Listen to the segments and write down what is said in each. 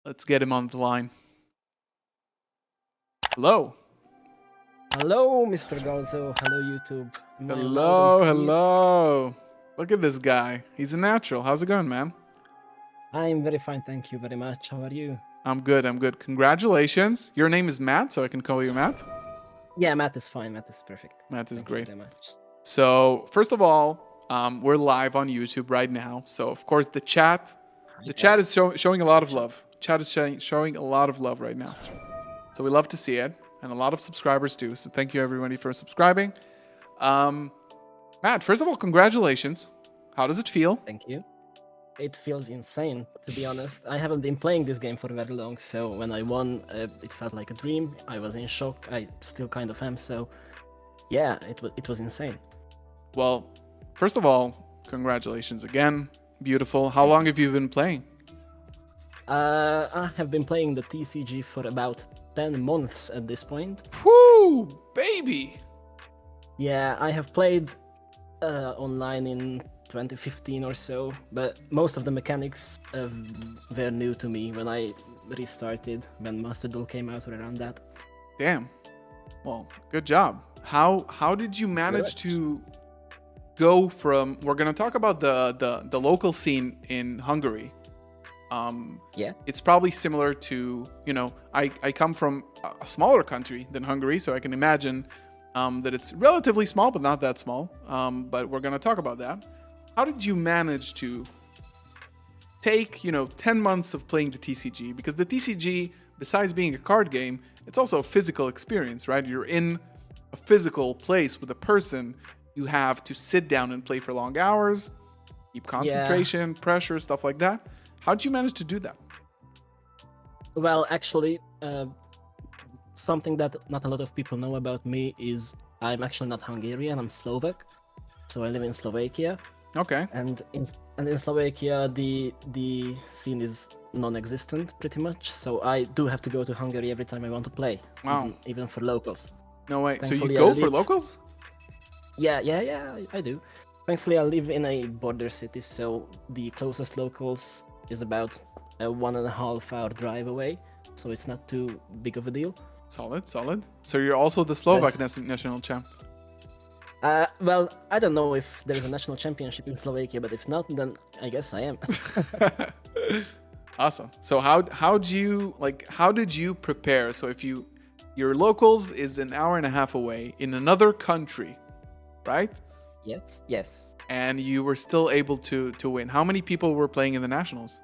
Let's get him on the line. Hello. Hello, Mr. Gonzo. Hello, YouTube. Am I loud and Hello, clear? hello. Look at this guy. He's a natural. How's it going, man? I'm very fine, thank you very much. How are you? I'm good, I'm good. Congratulations. Your name is Matt, so I can call you Matt. Yeah, Matt is fine. Matt is perfect. Matt is Thank you great. very much. So, first of all, we're live on YouTube right now. So, of course, the chat Yeah. is showing a lot of love. Chat is showing a lot of love right now. So we love to see it, and a lot of subscribers too. So thank you everybody for subscribing. Matt, first of all, congratulations. How does it feel? Thank you. It feels insane, to be honest. I haven't been playing this game for very long, so when I won, it felt like a dream. I was in shock. I still kind of am. So, yeah, it was insane. Well, first of all, congratulations again. Beautiful. How long have you been playing? I have been playing the TCG for about 10 months at this point. Whoo, baby. Yeah, I have played online in 2015 or so, but most of the mechanics were new to me when I restarted, when Master Duel came out or around that. Damn. Well, good job. How did you manage to go from? We're gonna talk about the local scene in Hungary. Yeah. It's probably similar to, I come from a smaller country than Hungary, so I can imagine that it's relatively small, but not that small. But we're going to talk about that. How did you manage to take, 10 months of playing the TCG? Because the TCG, besides being a card game, it's also a physical experience, right? You're in a physical place with a person. You have to sit down and play for long hours, keep concentration, pressure, stuff like that. How did you manage to do that? Well, actually, something that not a lot of people know about me is I'm actually not Hungarian, I'm Slovak. So I live in Slovakia. Okay. And in Slovakia, the scene is non-existent pretty much. So I do have to go to Hungary every time I want to play. Wow. Even for locals. No way. Thankfully, so you go for locals? Yeah, I do. Thankfully, I live in a border city, so the closest locals is about a 1.5 hour drive away, so it's not too big of a deal. Solid. So you're also the Slovak national champ. Well, I don't know if there's a national championship in Slovakia, but if not, then I guess I am. Awesome. So how did you prepare? So if your locals is an hour and a half away in another country, right? Yes. And you were still able to win. How many people were playing in the nationals?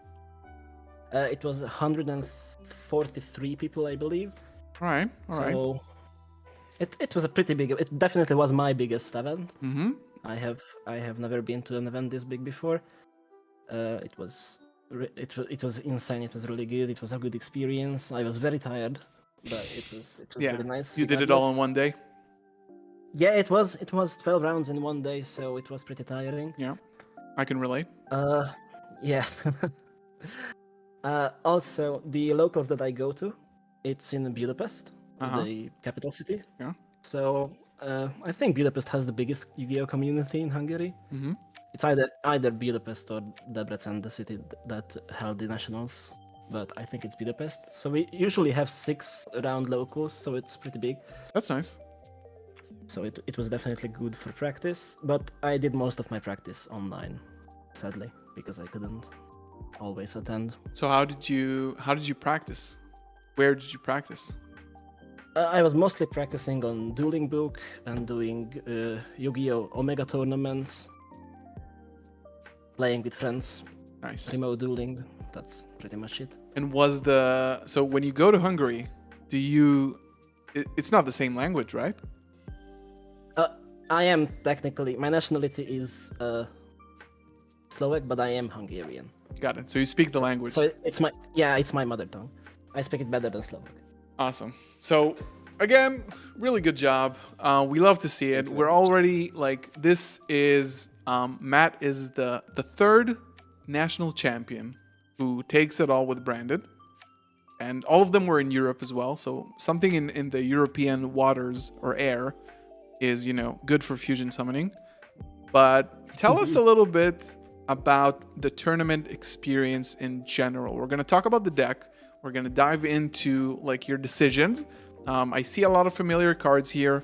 It was 143 people, I believe. All right. So it was a pretty big. It definitely was my biggest event. Mm-hmm. I have never been to an event this big before. It was insane. It was really good. It was a good experience. I was very tired, but it was really nice. You did it all in one day? Yeah, it was 12 rounds in one day, so it was pretty tiring. Yeah, I can relate. Yeah. Also, the locals that I go to, it's in Budapest, the capital city. Yeah. So I think Budapest has the biggest Yu-Gi-Oh community in Hungary. Mm-hmm. It's either Budapest or Debrecen, the city that held the nationals, but I think it's Budapest. So we usually have 6 round locals, so it's pretty big. That's nice. So it was definitely good for practice, but I did most of my practice online, sadly, because I couldn't always attend. So how did you practice? Where did you practice? I was mostly practicing on Dueling Book and doing Yu-Gi-Oh! Omega tournaments, playing with friends. Nice. Remote dueling. That's pretty much it. And so when you go to Hungary, it's not the same language, right? I am technically, my nationality is Slovak, but I am Hungarian. Got it. So you speak the language. So it's my mother tongue. I speak it better than Slovak. Awesome. So again, really good job. We love to see it. We're already this is Matt is the third national champion who takes it all with Branded. And all of them were in Europe as well. So something in the European waters or air is, good for fusion summoning. But tell us a little bit about the tournament experience in general. We're going to talk about the deck. We're going to dive into like your decisions. I see a lot of familiar cards here.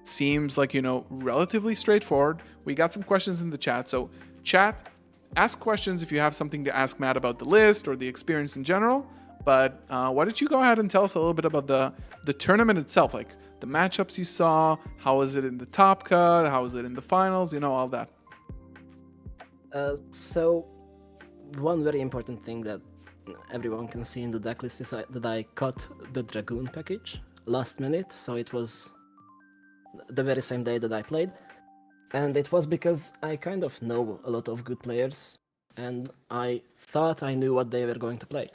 Seems like, relatively straightforward. We got some questions in the chat. So chat, ask questions if you have something to ask Matt about the list or the experience in general. But why don't you go ahead and tell us a little bit about the tournament itself, like the matchups you saw, how was it in the top cut, how was it in the finals, all that. So, one very important thing that everyone can see in the deck list is that I cut the Dragoon package last minute, so it was the very same day that I played. And it was because I kind of know a lot of good players, and I thought I knew what they were going to play.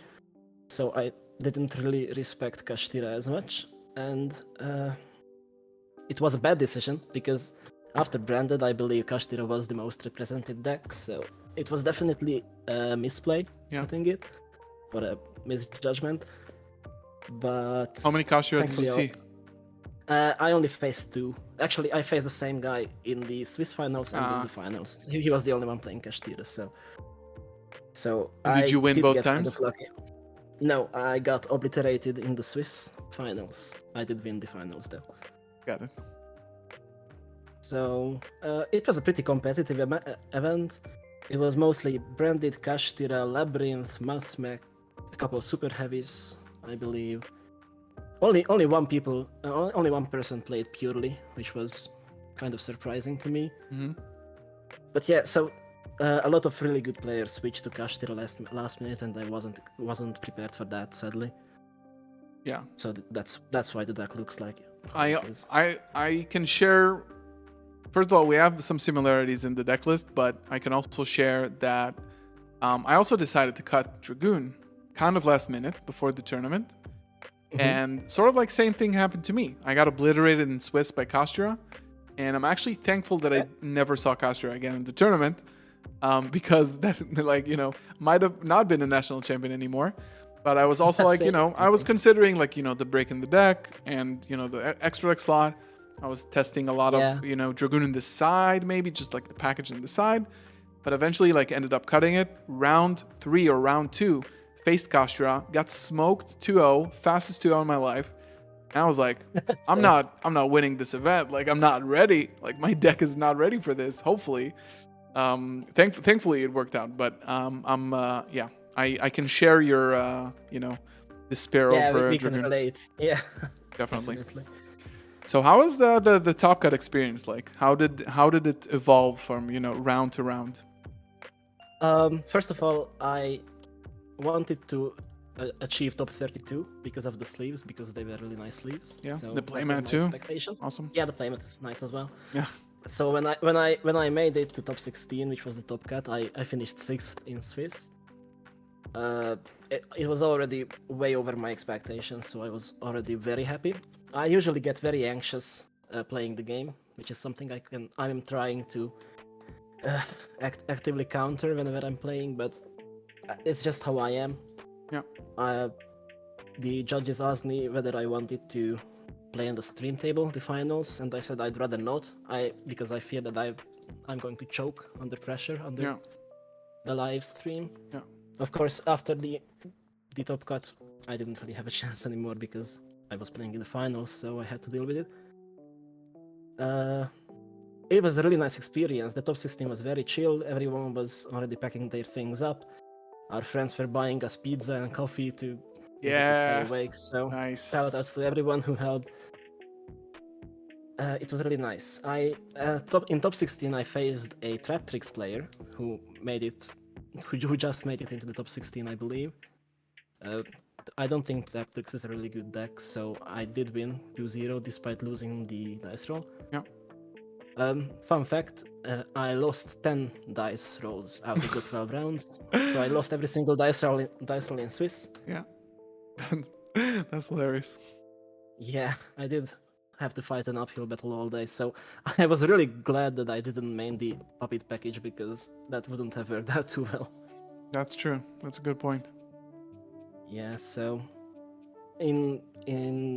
So I didn't really respect Kashtira as much, and it was a bad decision because after Branded, I believe Kashtira was the most represented deck, so it was definitely a misplay, cutting it, or a misjudgment. But how many Kashtira did you see? I only faced 2. Actually, I faced the same guy in the Swiss finals and in the finals. He was the only one playing Kashtira, so and did you win both times? Kind of lucky. No, I got obliterated in the Swiss finals. I did win the finals though. Got it. So it was a pretty competitive event. It was mostly Branded, Kashtira, Labyrinth, Mathmech, a couple of super heavies, I believe. Only one person played purely, which was kind of surprising to me. Mm-hmm. But yeah, so a lot of really good players switched to Kashtira last minute, and I wasn't prepared for that, sadly. Yeah. So that's why the deck looks like it. I can share. First of all, we have some similarities in the deck list, but I can also share that I also decided to cut Dragoon kind of last minute before the tournament. Mm-hmm. And sort of like same thing happened to me. I got obliterated in Swiss by Kashtira, and I'm actually thankful that I never saw Kashtira again in the tournament, because that might have not been a national champion anymore. But I was also I was considering the break in the deck and the extra deck slot. I was testing a lot of Dragoon in the side, maybe just like the package in the side, but eventually ended up cutting it. Round 3 or round 2. Faced Kashtira, got smoked 2-0, fastest 2-0 in my life. And I was like, I'm not winning this event. I'm not ready. My deck is not ready for this. Hopefully, thankfully it worked out. But I can share your despair over we Dragoon. Can relate. Yeah, definitely. So how was the top cut experience like? How did it evolve from round to round? First of all, I wanted to achieve top 32 because of the sleeves, because they were really nice sleeves. Yeah, so the playmat too. Expectation. Awesome. Yeah, the playmat is nice as well. Yeah. So when I made it to top 16, which was the top cut, I finished 6th in Swiss. It was already way over my expectations, so I was already very happy. I usually get very anxious playing the game, which is something I'm trying to actively counter whenever I'm playing, but it's just how I am. Yeah. The judges asked me whether I wanted to play on the stream table, the finals, and I said I'd rather not. Because I fear that I'm going to choke under pressure under the live stream. Yeah. Of course, after the top cut, I didn't really have a chance anymore because I was playing in the finals, so I had to deal with it. It was a really nice experience. The top 16 was very chill. Everyone was already packing their things up. Our friends were buying us pizza and coffee to stay awake. So nice. Shout outs to everyone who helped. It was really nice. In top 16, I faced a Trap Tricks player who just made it into the top 16, I believe. I don't think Trap Tricks is a really good deck, so I did win 2-0 despite losing the dice roll. Yeah. Fun fact, I lost 10 dice rolls out of the 12 rounds, so I lost every single dice roll in Swiss. Yeah. That's hilarious. Yeah, I did have to fight an uphill battle all day, so I was really glad that I didn't main the puppet package because that wouldn't have worked out too well. That's true. That's a good point. Yeah, so in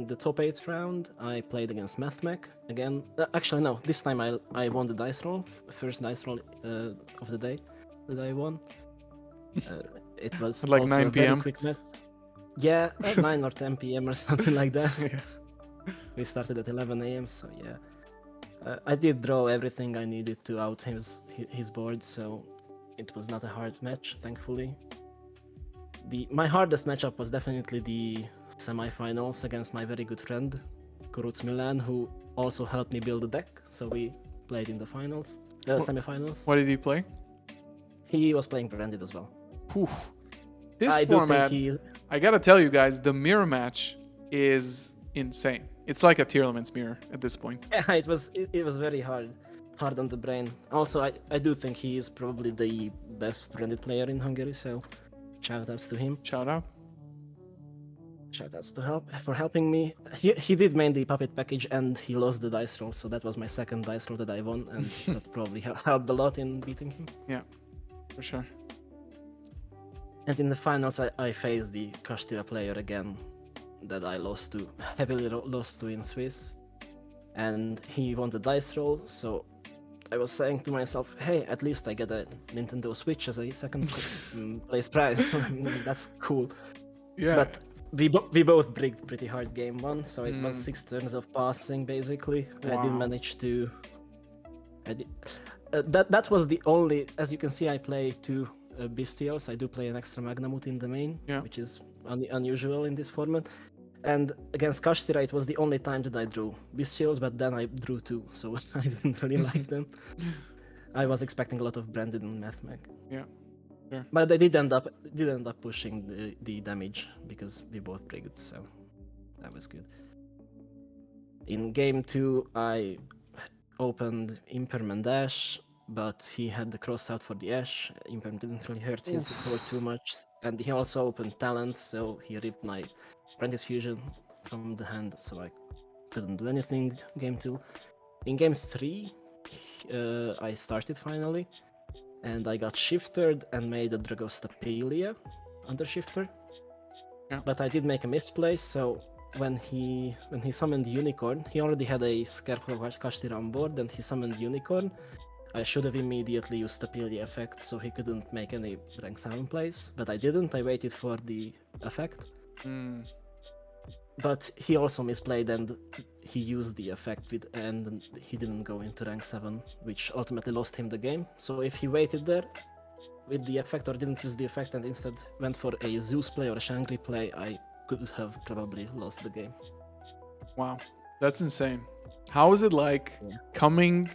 the top 8 round, I played against Mathmech again. Actually, no, this time I won the dice roll, first dice roll of the day. that I won. It was At like also 9 a very p.m. quick match. Yeah, at 9 or 10 p.m. or something like that. Yeah. We started at 11 a.m. So yeah, I did draw everything I needed to out his board, so it was not a hard match, thankfully. My hardest matchup was definitely the semi-finals against my very good friend Kurutz Milan, who also helped me build the deck. So we played in the finals, semi-finals. What did he play? He was playing branded as well. Whew. This I format, do think I gotta tell you guys, the mirror match is insane. It's like a tier elements mirror at this point. yeah, it was very hard on the brain. Also, I do think he is probably the best branded player in Hungary. So shoutouts to him. Shout out. Shoutouts to for helping me. He did main the puppet package and he lost the dice roll, so that was my second dice roll that I won, and that probably helped a lot in beating him. Yeah, for sure. And in the finals, I faced the Kastira player again, that I heavily lost to in Swiss, and he won the dice roll. So I was saying to myself, hey, at least I get a Nintendo Switch as a second place prize. That's cool. Yeah. But we both bricked pretty hard game one, so it was 6 turns of passing basically. Wow. I didn't manage to. That was the only. As you can see, I play 2 Bestials. I do play an extra Magnamut in the main, which is unusual in this format. And against Kashtira, it was the only time that I drew Bestials, but then I drew 2, so I didn't really like them. I was expecting a lot of Branded and Mathmag. Yeah. Sure. But they did end up pushing the damage because we both brigged, so that was good. In game 2, I opened Imperm and Ash, but he had the cross out for the Ash. Imperm didn't really hurt his board too much, and he also opened Talents, so he ripped my Branded Fusion from the hand, so I couldn't do anything. Game 2. In game 3, I started finally, and I got shifted and made a Dragostapelia under shifter. Yeah. But I did make a misplay, so when he summoned Unicorn, he already had a Scarecrow Kashtira on board, and he summoned Unicorn. I should have immediately used Tapelia effect, so he couldn't make any rank 7 plays, but I didn't. I waited for the effect. But he also misplayed, and he used the effect and he didn't go into rank 7, which ultimately lost him the game. So if he waited there with the effect or didn't use the effect and instead went for a Zeus play or a Shangri play, I could have probably lost the game. Wow, that's insane. How is it like coming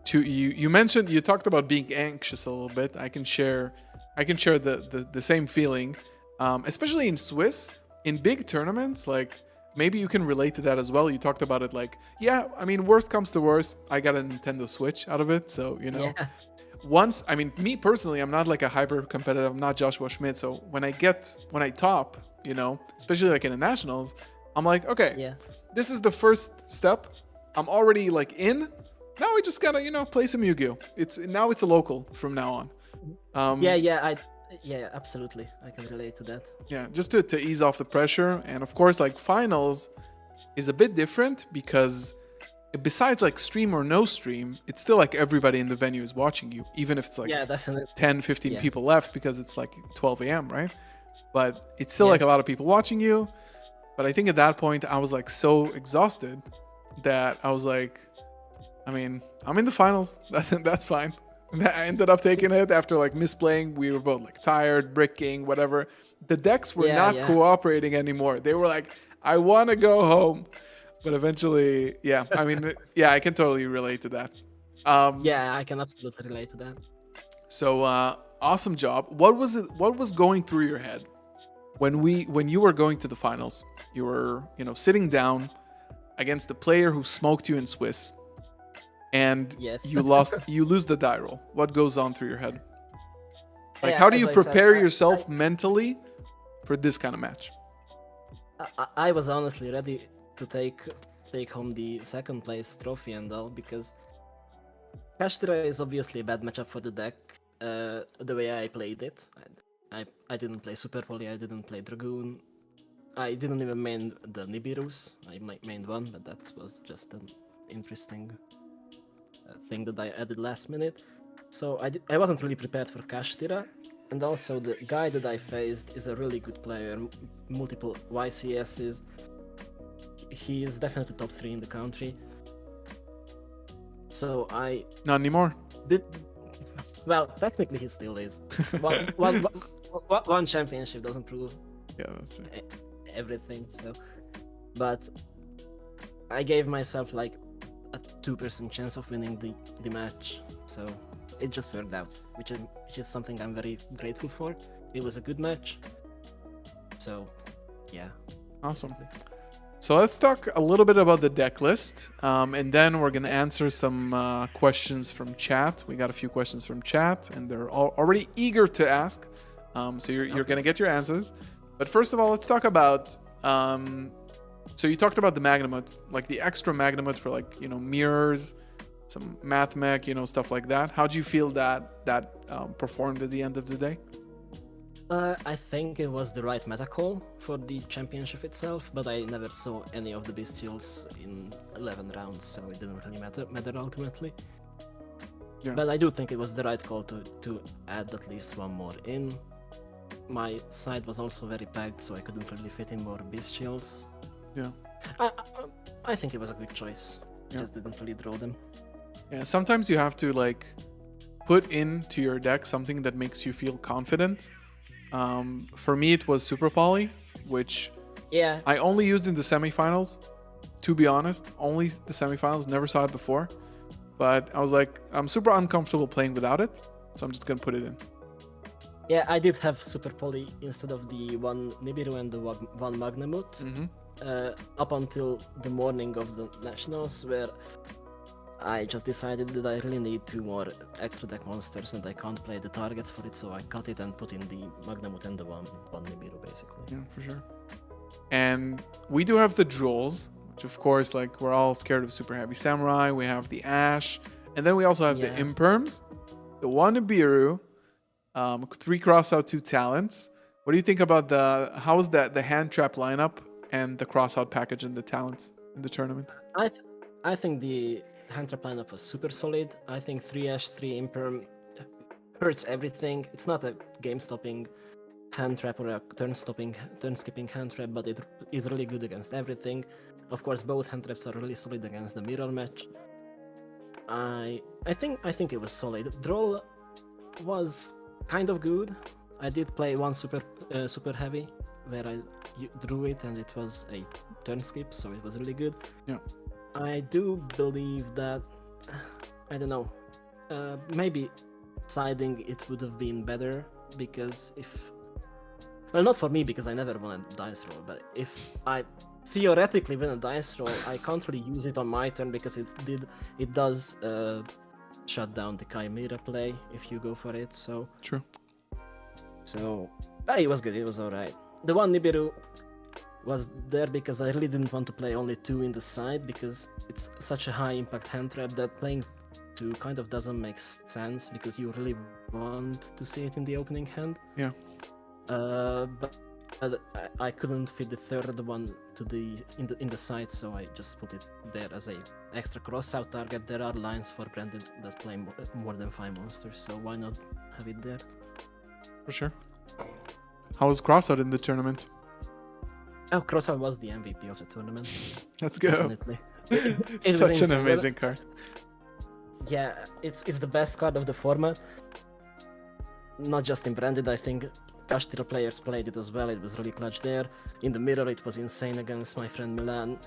to you? You mentioned, you talked about being anxious a little bit. I can share the same feeling, especially in Swiss. In big tournaments, like, maybe you can relate to that as well. You talked about it like, yeah, I mean, worst comes to worst, I got a Nintendo Switch out of it. So, you know, once, I mean, me personally, I'm not like a hyper competitive, I'm not Joshua Schmidt. So when I top, you know, especially like in the nationals, I'm like, okay, this is the first step. I'm already like in. Now we just gotta, you know, play some Yu-Gi-Oh! It's a local from now on. Yeah, absolutely. I can relate to that. Yeah, just to ease off the pressure. And of course, like, finals is a bit different because besides like stream or no stream, it's still like everybody in the venue is watching you, even if it's like 10, 15 people left because it's like 12 a.m., right? But it's still like a lot of people watching you. But I think at that point, I was like so exhausted that I was like, I mean, I'm in the finals. That's fine. I ended up taking it after like misplaying. We were both like tired, bricking, whatever. The decks were not cooperating anymore. They were like, I want to go home. But eventually, I mean, I can totally relate to that. I can absolutely relate to that. So awesome job. What was going through your head when you were going to the finals? You were, you know, sitting down against the player who smoked you in Swiss. And you lose the die roll. What goes on through your head? Like, how do you prepare yourself mentally for this kind of match? I was honestly ready to take home the second place trophy and all, because Kashtira is obviously a bad matchup for the deck. The way I played it, I didn't play Super Poly, I didn't play Dragoon, I didn't even main the Nibiru's. I mained one, but that was just an interesting thing that I added last minute. So I wasn't really prepared for Kashtira, and also the guy that I faced is a really good player, multiple YCSs. He is definitely top 3 in the country. So I Not anymore. did well. Technically, he still is. One championship doesn't prove Yeah, that's it. everything. So, but I gave myself like a 2% chance of winning the match. So it just worked out, which is something I'm very grateful for. It was a good match. So, yeah. Awesome. So let's talk a little bit about the deck list, and then we're gonna answer some questions from chat. We got a few questions from chat, and they're all already eager to ask. So you're gonna get your answers. But first of all, let's talk about. So you talked about the Magnamut, like the extra Magnamut for like mirrors, some math mech, stuff like that. How do you feel that performed at the end of the day? I think it was the right meta call for the championship itself, but I never saw any of the bestials in 11 rounds, so it didn't really matter ultimately. Yeah. But I do think it was the right call to add at least one more in. My side was also very packed, so I couldn't really fit in more bestials. Yeah. I think it was a good choice. Yeah. Just didn't really draw them. Yeah, sometimes you have to like put into your deck something that makes you feel confident. For me, it was Super Poly, which I only used in the semifinals. To be honest, only the semifinals. Never saw it before, but I was like, I'm super uncomfortable playing without it, so I'm just gonna put it in. Yeah, I did have Super Poly instead of the one Nibiru and the one Magnamut. Up until the morning of the Nationals, where I just decided that I really need 2 more extra deck monsters and I can't play the targets for it, so I cut it and put in the Magnamut and the one Nibiru basically. Yeah, for sure. And we do have the Jewels, which of course, like, we're all scared of Super Heavy Samurai. We have the Ash, and then we also have the Imperms, the one Nibiru, 3 crossout, 2 talents. What do you think about how's the hand trap lineup and the crossout package and the talents in the tournament? I think the hand trap lineup was super solid. I think 3 Ash, 3 Imperm hurts everything. It's not a game-stopping hand trap or a turn-skipping hand trap, but it is really good against everything. Of course, both hand traps are really solid against the mirror match. I think it was solid. Droll was kind of good. I did play one super heavy where I drew it and it was a turn skip, so it was really good. Yeah. I do believe that, I don't know, maybe siding it would have been better, because well, not for me because I never won a dice roll, but if I theoretically win a dice roll, I can't really use it on my turn because it does shut down the Chimera play if you go for it, so... True. So, it was good, it was alright. The one Nibiru was there because I really didn't want to play only 2 in the side, because it's such a high impact hand trap that playing 2 kind of doesn't make sense, because you really want to see it in the opening hand. Yeah. But I couldn't fit the third one in the side, so I just put it there as a extra cross-out target. There are lines for Branded that play more than 5 monsters, so why not have it there? For sure. How was Crossout in the tournament? Oh, Crossout was the MVP of the tournament. Let's go. Definitely. It's such an amazing card. Yeah, it's the best card of the format. Not just in Branded, I think Kashtira players played it as well. It was really clutch there. In the mirror, it was insane against my friend Milan.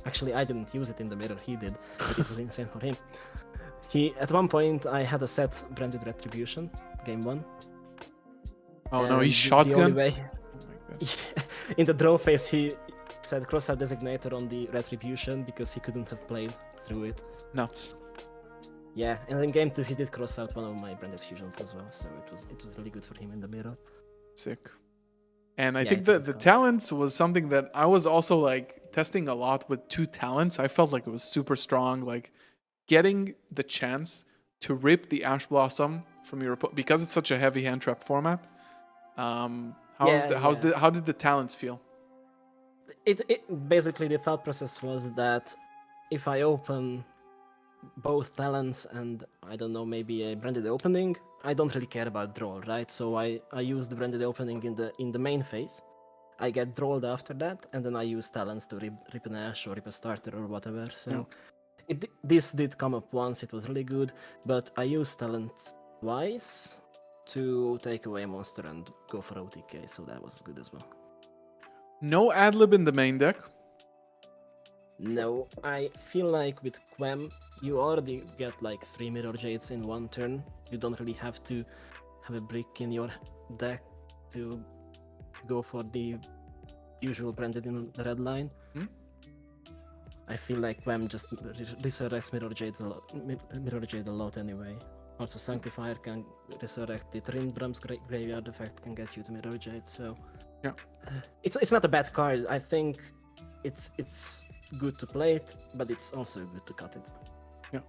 Actually, I didn't use it in the mirror, he did, but it was insane for him. At one point, I had a set Branded Retribution, game 1. Oh no, he shotgun? Way, in the draw phase, he said crossout designator on the Retribution because he couldn't have played through it. Nuts. Yeah, and in game 2 he did cross out one of my Branded Fusions as well, so it was really good for him in the mirror. Sick. And I think the talents was something that I was also like testing a lot with 2 talents. I felt like it was super strong, like getting the chance to rip the Ash Blossom from your opponent, because it's such a heavy hand trap format. How did the talents feel? It basically, the thought process was that if I open both talents and I don't know, maybe a branded opening, I don't really care about draw, right? So I use the branded opening in the main phase. I get drawled after that, and then I use talents to rip an ash or rip a starter or whatever. So this did come up once, it was really good, but I used talents twice to take away a monster and go for OTK, so that was good as well. No adlib in the main deck. No, I feel like with Quem, you already get like 3 Mirror Jades in one turn. You don't really have to have a brick in your deck to go for the usual branded in the red line. I feel like Quem just resurrects Mirror Jade a lot anyway. Also, Sanctifier can resurrect it. Rindbram's Graveyard Effect can get you to Mirror Jade, so yeah, it's not a bad card. I think it's good to play it, but it's also good to cut it. Yeah,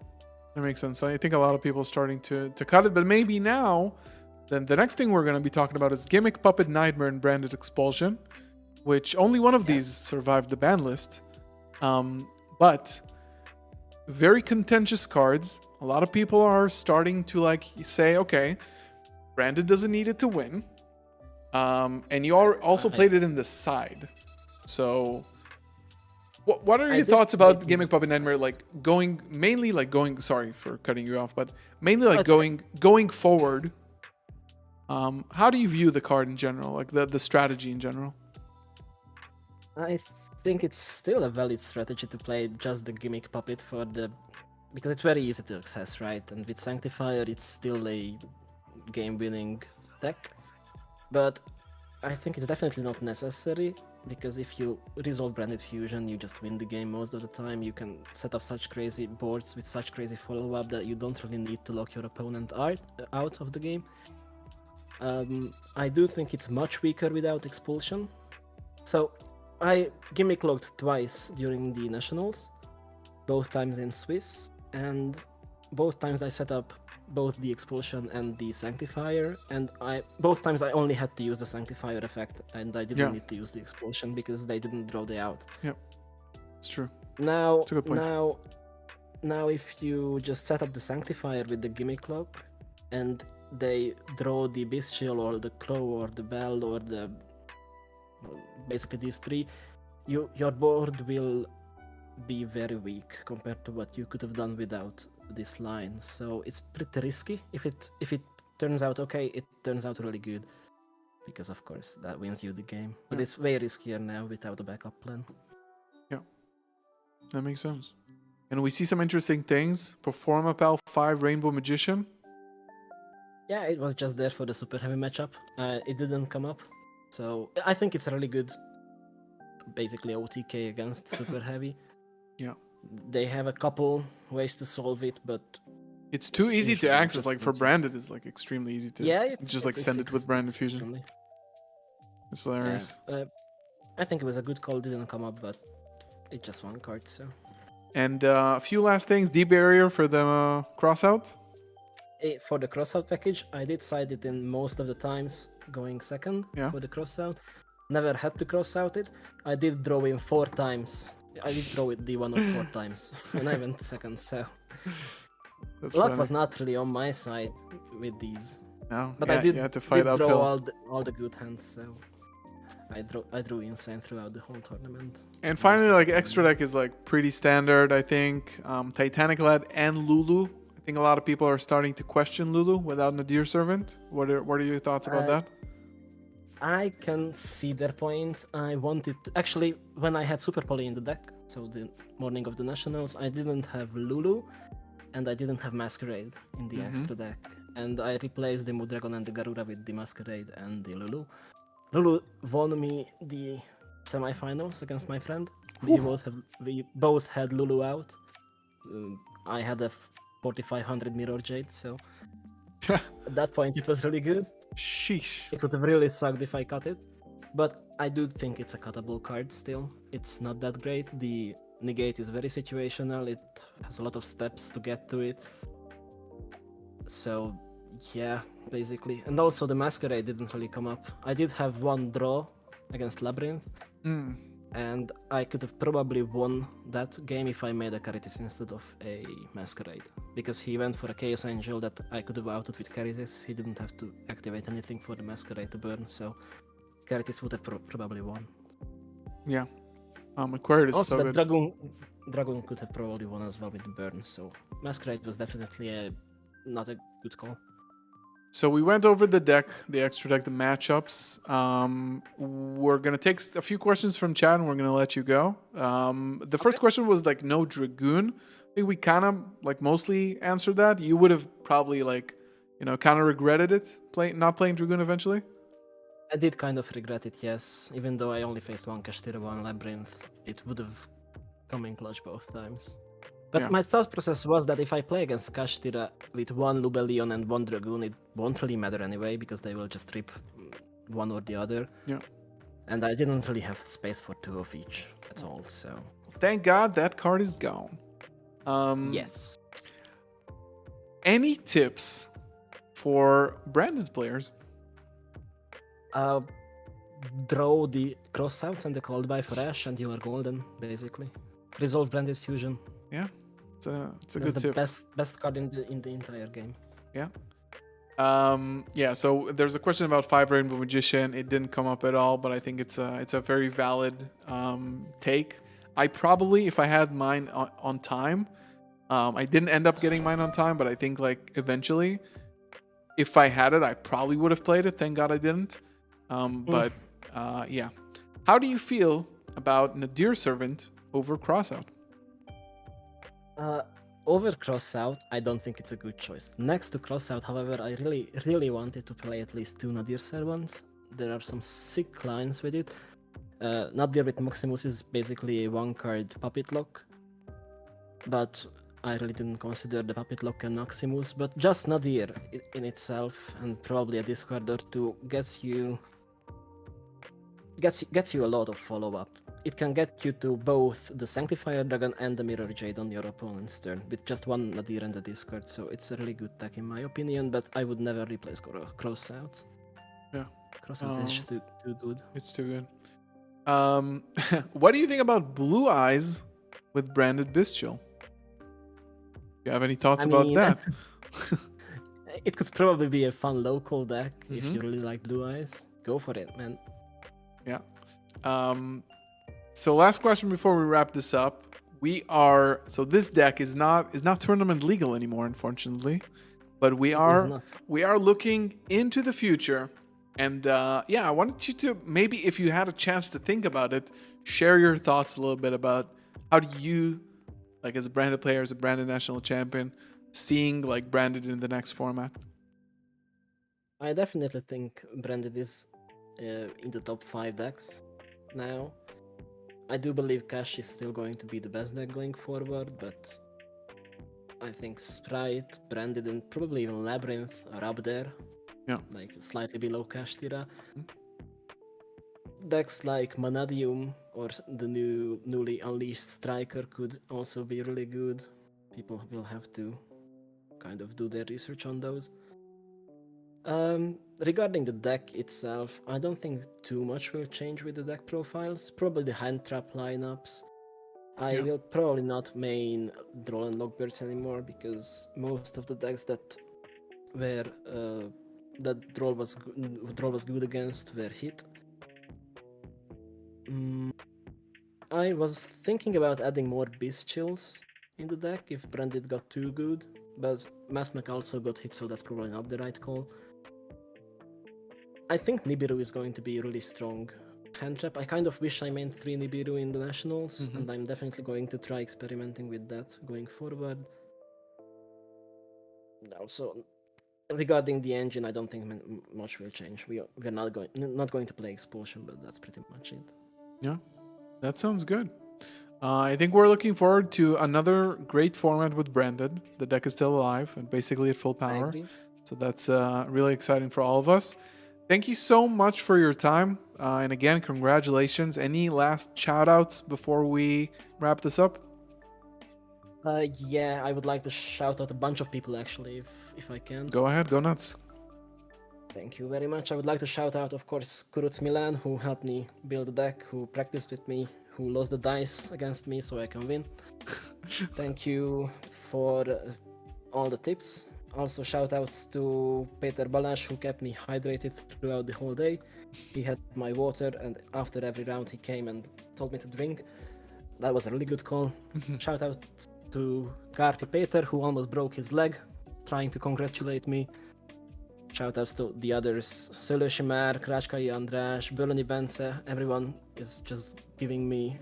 that makes sense. I think a lot of people are starting to cut it, but maybe now, then the next thing we're going to be talking about is Gimmick, Puppet, Nightmare, and Branded Expulsion, which only one of these survived the ban list. But very contentious cards. A lot of people are starting to like say, okay, Branded doesn't need it to win. And you also played it in the side. So what are your thoughts about Gimmick, Puppet, Nightmare? Like going sorry for cutting you off, but mainly like going forward. How do you view the card in general, like the strategy in general? I think it's still a valid strategy to play just the Gimmick Puppet because it's very easy to access, right? And with Sanctifier, it's still a game-winning deck. But I think it's definitely not necessary, because if you resolve Branded Fusion, you just win the game most of the time. You can set up such crazy boards with such crazy follow-up that you don't really need to lock your opponent out of the game. I do think it's much weaker without Expulsion. So I Gimmick logged twice during the Nationals, both times in Swiss, and both times I set up both the Expulsion and the Sanctifier, and both times I only had to use the Sanctifier effect, and I didn't need to use the Expulsion because they didn't draw the out. Yeah, it's true. Now, that's a good point. Now if you just set up the Sanctifier with the Gimmick log, and they draw the Bestial or the Crow or the Bell or basically these three, your board will be very weak compared to what you could have done without this line. So it's pretty risky. If it turns out okay, it turns out really good, because of course that wins you the game. But it's way riskier now without a backup plan. Yeah, that makes sense. And we see some interesting things. Performa Pal 5 Rainbow Magician. Yeah, it was just there for the super heavy matchup. It didn't come up, so I think it's really good. Basically OTK against super heavy. Yeah, they have a couple ways to solve it, but it's too easy to access. Like for Branded, it's like extremely easy to. Yeah, it's just like send it with Branded Fusion. It's hilarious. Yeah, I think it was a good call. Didn't come up, but it's just one card. So. And a few last things. Deep Barrier for the crossout. For the crossout package, I did side it in most of the times, going second for the crossout. Never had to cross out it. I did draw in 4 times. I did draw it D1 or 4 times, and I went second, so... Luck was not really on my side with these. No, but I did, you had to fight uphill. Draw all the good hands, so... I drew insane throughout the whole tournament. And finally, like, extra deck is, like, pretty standard, I think. Titanic Lad and Lulu. I think a lot of people are starting to question Lulu without Nadir Servant. What are your thoughts about that? I can see their point. I wanted to... Actually, when I had Super Poly in the deck, so the morning of the Nationals, I didn't have Lulu, and I didn't have Masquerade in the extra deck. And I replaced the Moodragon and the Garura with the Masquerade and the Lulu. Lulu won me the semifinals against my friend. We both had Lulu out. I had a 4500 Mirror Jade, so... At that point, it was really good. Sheesh. It would have really sucked if I cut it. But I do think it's a cuttable card still. It's not that great. The negate is very situational. It has a lot of steps to get to it. So, yeah, basically. And also the Masquerade didn't really come up. I did have one draw against Labyrinth. And I could have probably won that game if I made a Caritis instead of a Masquerade. Because he went for a Chaos Angel that I could have outed with Caritis. He didn't have to activate anything for the Masquerade to burn, so Caritis would have probably won. Yeah. Aquarius is Also, so the good. Dragon could have probably won as well with the burn, so Masquerade was definitely not a good call. So we went over the deck, the extra deck, the matchups. We're gonna take a few questions from chat, and we're gonna let you go. The first question was like no Dragoon. I think we kind of like mostly answered that. You would have probably like, kind of regretted it, not playing Dragoon eventually. I did kind of regret it, yes. Even though I only faced one Kashtira, one Labyrinth, it would have come in clutch both times. But Yeah. my thought process was that if I play against Kashtira with one Lubellion and one Dragoon, it won't really matter anyway, because they will just rip one or the other. Yeah. And I didn't really have space for two of each at all, so... Thank God that card is gone. Yes. Any tips for branded players? Draw the crossouts and the Cold Buy for Ash, and you are golden, basically. Resolve Branded Fusion. Yeah, it's a That's good the tip. best card in the entire game. Yeah. Yeah. So there's a question about 5 Rainbow Magician. It didn't come up at all, but I think it's a very valid take. I probably, if I had mine on time, I didn't end up getting mine on time, but I think like eventually, if I had it, I probably would have played it. Thank God I didn't. But yeah. How do you feel about Nadir Servant over Crossout? Over Crossout, I don't think it's a good choice. Next to Crossout, however, I really wanted to play at least two Nadir Servants. There are some sick lines with it. Nadir with Maximus is basically a one-card Puppet Lock, but I really didn't consider the Puppet Lock and Maximus. But just Nadir in itself, and probably a discard or two, gets you a lot of follow-up. It can get you to both the Sanctifier Dragon and the Mirror Jade on your opponent's turn with just one Nadir and the discard, so it's a really good deck in my opinion, but I would never replace Crossout. Yeah. Crossout is just too good. It's too good. What do you think about Blue Eyes with branded Bestial? Do you have any thoughts about that? It could probably be a fun local deck if you really like Blue Eyes. Go for it, man. Yeah. So last question before we wrap this up. So this deck is not tournament legal anymore, unfortunately. But we are looking into the future. And yeah, I wanted you to maybe, if you had a chance to think about it, share your thoughts a little bit about how do you, like as a branded player, as a branded national champion, seeing like branded in the next format. I definitely think branded is in the top 5 decks now. I do believe Cash is still going to be the best deck going forward, but I think Sprite, Branded, and probably even Labyrinth are up there. Yeah. Like slightly below Kashtira. Decks like Manadium or the newly unleashed Striker could also be really good. People will have to kind of do their research on those. Regarding the deck itself, I don't think too much will change with the deck profiles. Probably the hand trap lineups. I will probably not main Droll and Logbirds anymore because most of the decks that were that Droll was good against were hit. I was thinking about adding more Beastials in the deck if Branded got too good, but Mathmech also got hit, so that's probably not the right call. I think Nibiru is going to be really strong hand trap. I kind of wish I mained 3 Nibiru in the Nationals, and I'm definitely going to try experimenting with that going forward. Also, regarding the engine, I don't think much will change. We're not going to play Expulsion, but that's pretty much it. Yeah, that sounds good. I think we're looking forward to another great format with Branded. The deck is still alive and basically at full power. So that's really exciting for all of us. Thank you so much for your time. And again, congratulations. Any last shout outs before we wrap this up? Yeah, I would like to shout out a bunch of people actually, if I can. Go ahead, go nuts. Thank you very much. I would like to shout out, of course, Kurutz Milan, who helped me build the deck, who practiced with me, who lost the dice against me so I can win. Thank you for all the tips. Also, shout outs to Peter Balázs, who kept me hydrated throughout the whole day. He had my water, and after every round, he came and told me to drink. That was a really good call. Shout out to Karpi Peter, who almost broke his leg trying to congratulate me. Shoutouts to the others, Szőlősi Márk, Rácskai András, Bölönyi Bence. Everyone is just giving me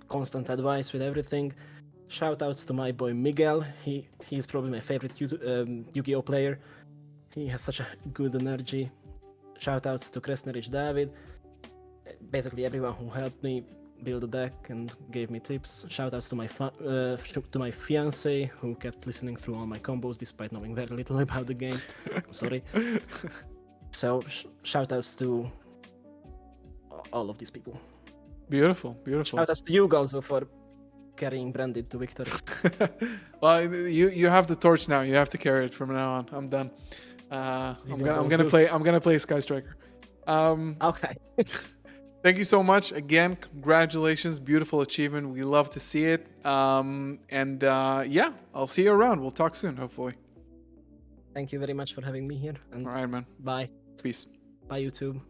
constant advice with everything. Shoutouts to my boy Miguel. He's probably my favorite Yu-Gi-Oh player. He has such a good energy. Shoutouts to Kresneric David. Basically everyone who helped me build a deck and gave me tips. Shoutouts to my fiance who kept listening through all my combos despite knowing very little about the game. I'm sorry. So shoutouts to all of these people. Beautiful, beautiful. Shoutouts to you also for carrying Branded to victory. Well, you have the torch now. You have to carry it from now on. I'm done. I'm gonna play Sky Striker. Okay. Thank you so much. Again, congratulations. Beautiful achievement. We love to see it. Yeah, I'll see you around. We'll talk soon, hopefully. Thank you very much for having me here. And all right, man. bye. Peace. Bye, YouTube.